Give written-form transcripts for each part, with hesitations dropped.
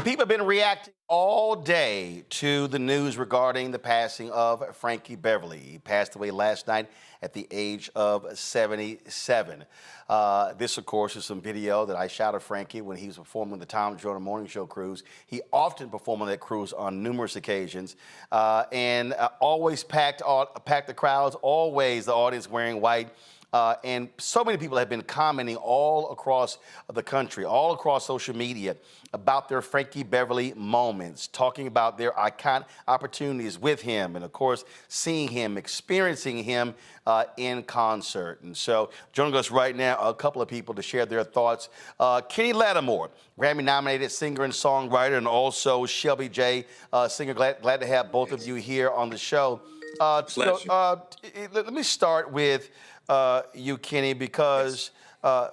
People have been reacting all day to the news regarding the passing of Frankie Beverly. He passed away last night at the age of 77. This, of course, is some video that I shot of Frankie when he was performing the Tom Joyner Morning Show cruise. He often performed on that cruise on numerous occasions and always packed the crowds, always the audience wearing white. And so many people have been commenting all across the country, all across social media, about their Frankie Beverly moments, talking about their iconic opportunities with him, and of course, seeing him, experiencing him in concert. And so, joining us right now, a couple of people to share their thoughts. Kenny Lattimore, Grammy-nominated singer and songwriter, and also Shelby J, singer. Glad to have both of you here on the show. Let me start with you, Kenny, because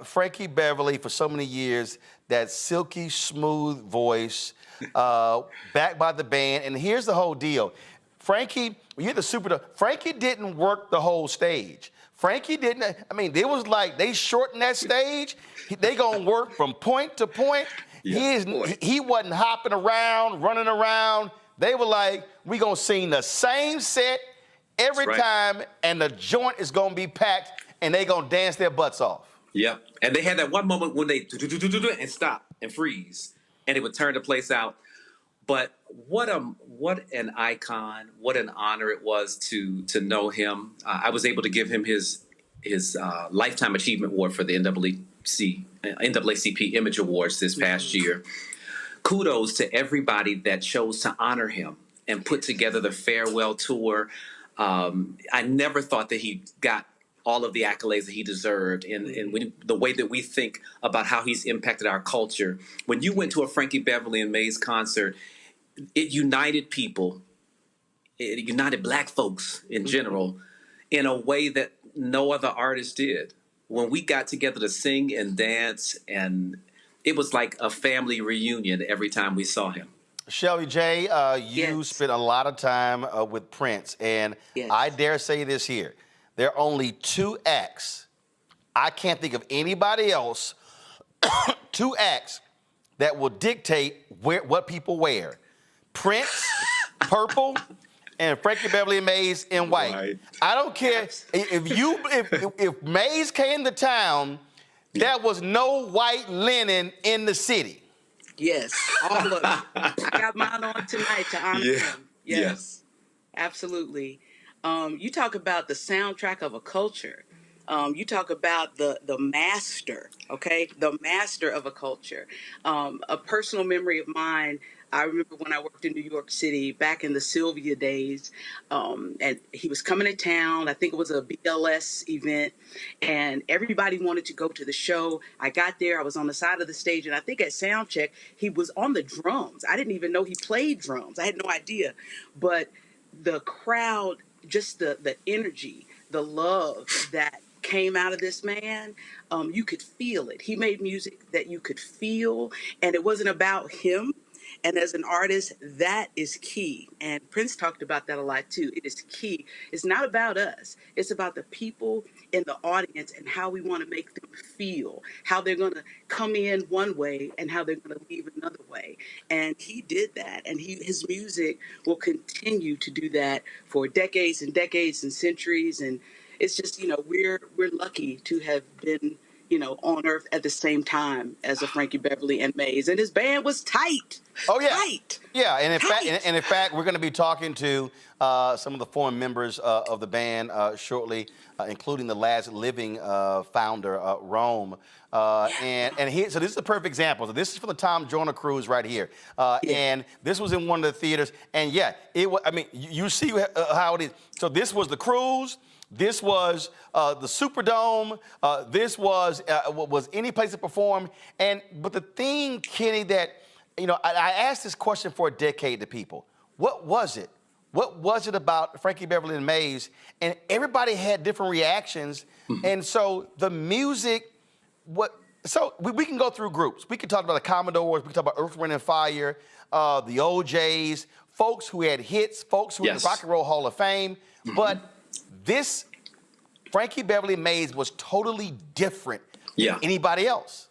Frankie Beverly, for so many years, that silky smooth voice, backed by the band. And here's the whole deal. Frankie, you're the Frankie didn't work the whole stage. Frankie didn't, I mean, it was like they shortened that stage. They gonna work from point to point. Yeah, he wasn't hopping around, running around. They were like, we gonna sing the same set every time, and the joint is gonna be packed, and they gonna dance their butts off. Yep. And they had that one moment when they and stop and freeze, and it would turn the place out. But what an icon! What an honor it was to know him. I was able to give him his Lifetime Achievement Award for the NAACP Image Awards this past year. Kudos to everybody that chose to honor him and put together the farewell tour. I never thought that he got all of the accolades that he deserved, and when, the way that we think about how he's impacted our culture. When you went to a Frankie Beverly and Mays concert, it united people. It united black folks in general in a way that no other artist did. When we got together to sing and dance, and it was like a family reunion every time we saw him. Shelby J, you spent a lot of time with Prince, and I dare say this here. There are only two acts. I can't think of anybody else, two acts that will dictate what people wear. Prince, purple, and Frankie Beverly and Mays in white. Right. I don't care if Mays came to town, there was no white linen in the city. Yes, all of them. I got mine on tonight to honor him. Yes, absolutely. You talk about the soundtrack of a culture. You talk about the master, okay? The master of a culture. A personal memory of mine, I remember when I worked in New York City back in the Sylvia days, and he was coming to town. I think it was a BLS event, and everybody wanted to go to the show. I got there. I was on the side of the stage, and I think at sound check, he was on the drums. I didn't even know he played drums. I had no idea. But the crowd, just the energy, the love that came out of this man, you could feel it. He made music that you could feel, and it wasn't about him. And as an artist, that is key. And Prince talked about that a lot too. It is key. It's not about us. It's about the people in the audience and how we want to make them feel, how they're going to come in one way and how they're going to leave another way. And he did that. And his music will continue to do that for decades and decades and centuries. And it's just, we're lucky to have been, on earth at the same time as a Frankie Beverly and Mays. And his band was tight. Oh, yeah. Tight. Yeah, and in fact, we're going to be talking to some of the former members of the band shortly, including the last living founder, Rome. So this is a perfect example. So this is for the Tom Joyner cruise right here. And this was in one of the theaters. And you see how it is. So this was the cruise. This was the Superdome. This was any place to perform. But the thing, Kenny, that I asked this question for a decade to people. What was it? What was it about Frankie Beverly and Mays? And everybody had different reactions. And so the music, so we can go through groups. We can talk about the Commodores. We can talk about Earth, Wind, and Fire, the OJs, folks who had hits, folks who were in the Rock and Roll Hall of Fame. But this Frankie Beverly Mays was totally different than anybody else.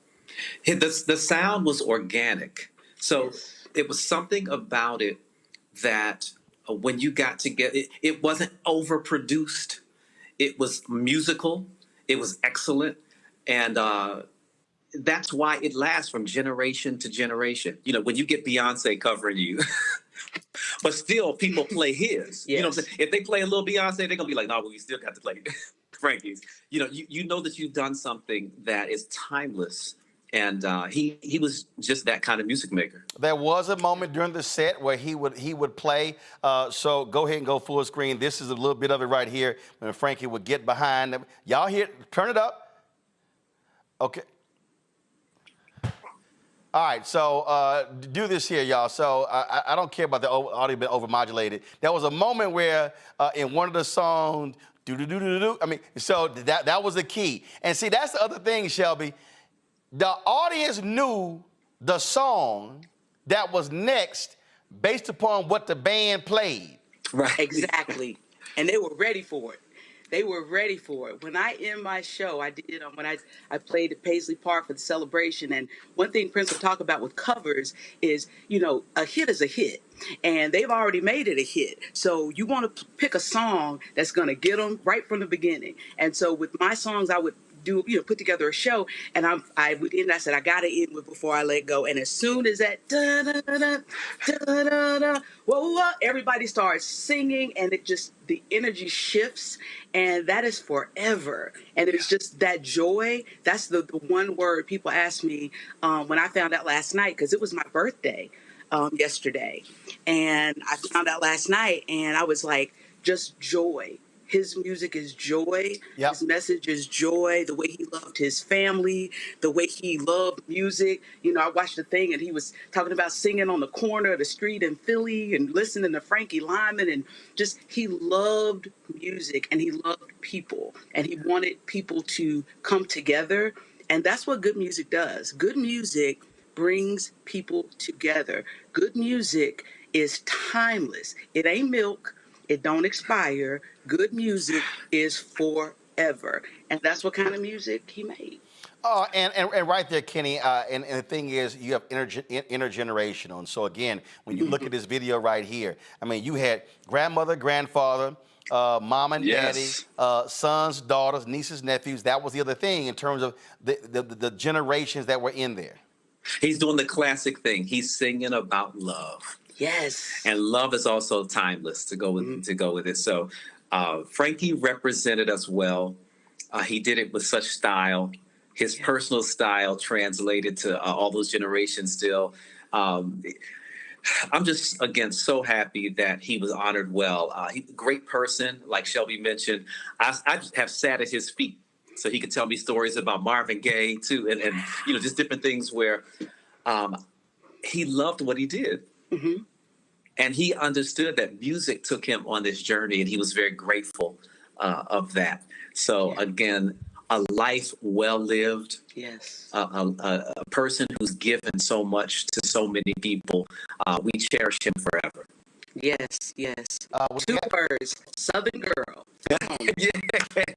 The sound was organic. So it was something about it that when you got together, it wasn't overproduced. It was musical. It was excellent. And that's why it lasts from generation to generation. You know, when you get Beyonce covering you, but still people play his. You know what I'm saying? If they play a little Beyonce, they're gonna be like, no, we still got to play Frankie's. You know, you know that you've done something that is timeless. And he was just that kind of music maker. There was a moment during the set where he would play. So go ahead and go full screen. This is a little bit of it right here when Frankie would get behind them. Y'all hear? Turn it up. Okay. All right, so do this here, y'all. So I don't care about the audio being overmodulated. There was a moment where in one of the songs, do. I mean, so that was the key. And see, that's the other thing, Shelby. The audience knew the song that was next based upon what the band played. Right. Exactly. And they were ready for it. They were ready for it. When I end my show, I did when I played at Paisley Park for the celebration. And one thing Prince will talk about with covers is, you know, a hit is a hit. And they've already made it a hit. So you want to pick a song that's going to get them right from the beginning. And so with my songs, I would do, you know, put together a show, and I would end. I said I gotta end with Before I Let Go, and as soon as that da da da da da da, whoa, everybody starts singing, and it just the energy shifts, and that is forever. And it's just that joy. That's the one word people ask me when I found out last night, because it was my birthday yesterday, and I found out last night, and I was like, just joy. His music is joy. Yep. His message is joy. The way he loved his family, the way he loved music. You know, I watched the thing and he was talking about singing on the corner of the street in Philly and listening to Frankie Lyman, and just he loved music and he loved people and he wanted people to come together. And that's what good music does. Good music brings people together. Good music is timeless. It ain't milk. It don't expire. Good music is forever. And that's what kind of music he made. And right there, Kenny, and the thing is, you have intergenerational. And so, again, when you look at this video right here, I mean, you had grandmother, grandfather, mom and daddy, sons, daughters, nieces, nephews. That was the other thing in terms of the generations that were in there. He's doing the classic thing. He's singing about love. Yes. And love is also timeless to go with it. So Frankie represented us well. He did it with such style. His personal style translated to all those generations still. I'm just, again, so happy that he was honored well. He's a great person, like Shelby mentioned. I just have sat at his feet so he could tell me stories about Marvin Gaye, too, and you know, just different things where he loved what he did. Mm-hmm. And he understood that music took him on this journey, and he was very grateful of that. So, again, a life well lived. Yes. A person who's given so much to so many people. We cherish him forever. Yes, yes. Two words, Southern Girl. Come on.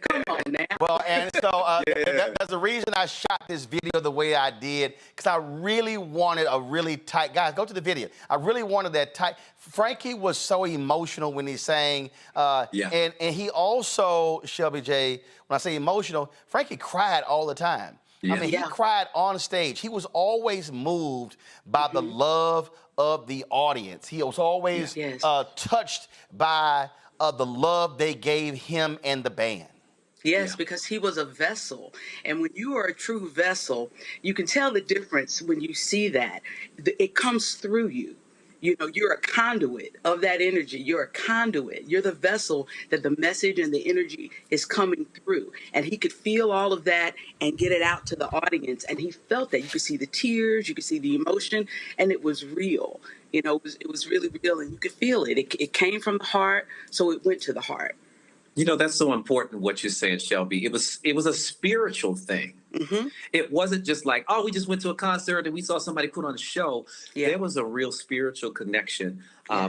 Come on now. Well, and so that's the reason I shot this video the way I did, because I really wanted a really tight, guys, go to the video. I really wanted that tight. Frankie was so emotional when he sang. And he also, Shelby J, when I say emotional, Frankie cried all the time. Yeah. I mean, he cried on stage. He was always moved by the love of the audience. He was always touched by the love they gave him and the band. Yes, because he was a vessel. And when you are a true vessel, you can tell the difference when you see that. It comes through you. You know, you're a conduit of that energy. You're a conduit. You're the vessel that the message and the energy is coming through. And he could feel all of that and get it out to the audience. And he felt that. You could see the tears. You could see the emotion. And it was real. You know, it was really real. And you could feel it. It came from the heart, so it went to the heart. You know, that's so important what you're saying, Shelby. It was a spiritual thing. Mm-hmm. It wasn't just like, oh, we just went to a concert and we saw somebody put on a show. Yeah. There was a real spiritual connection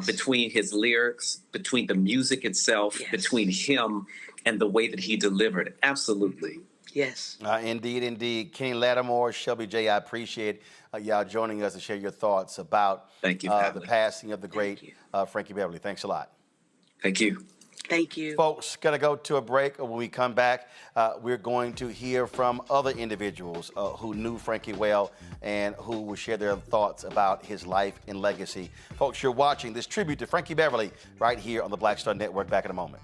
between his lyrics, between the music itself, between him and the way that he delivered. Absolutely. Yes. Indeed, indeed. Kenny Lattimore, Shelby J, I appreciate y'all joining us to share your thoughts about Thank you, the family. passing of the Thank great you. Frankie Beverly. Thanks a lot. Thank you. Thank you. Folks, got to go to a break. When we come back, we're going to hear from other individuals who knew Frankie well and who will share their thoughts about his life and legacy. Folks, you're watching this tribute to Frankie Beverly right here on the Black Star Network. Back in a moment.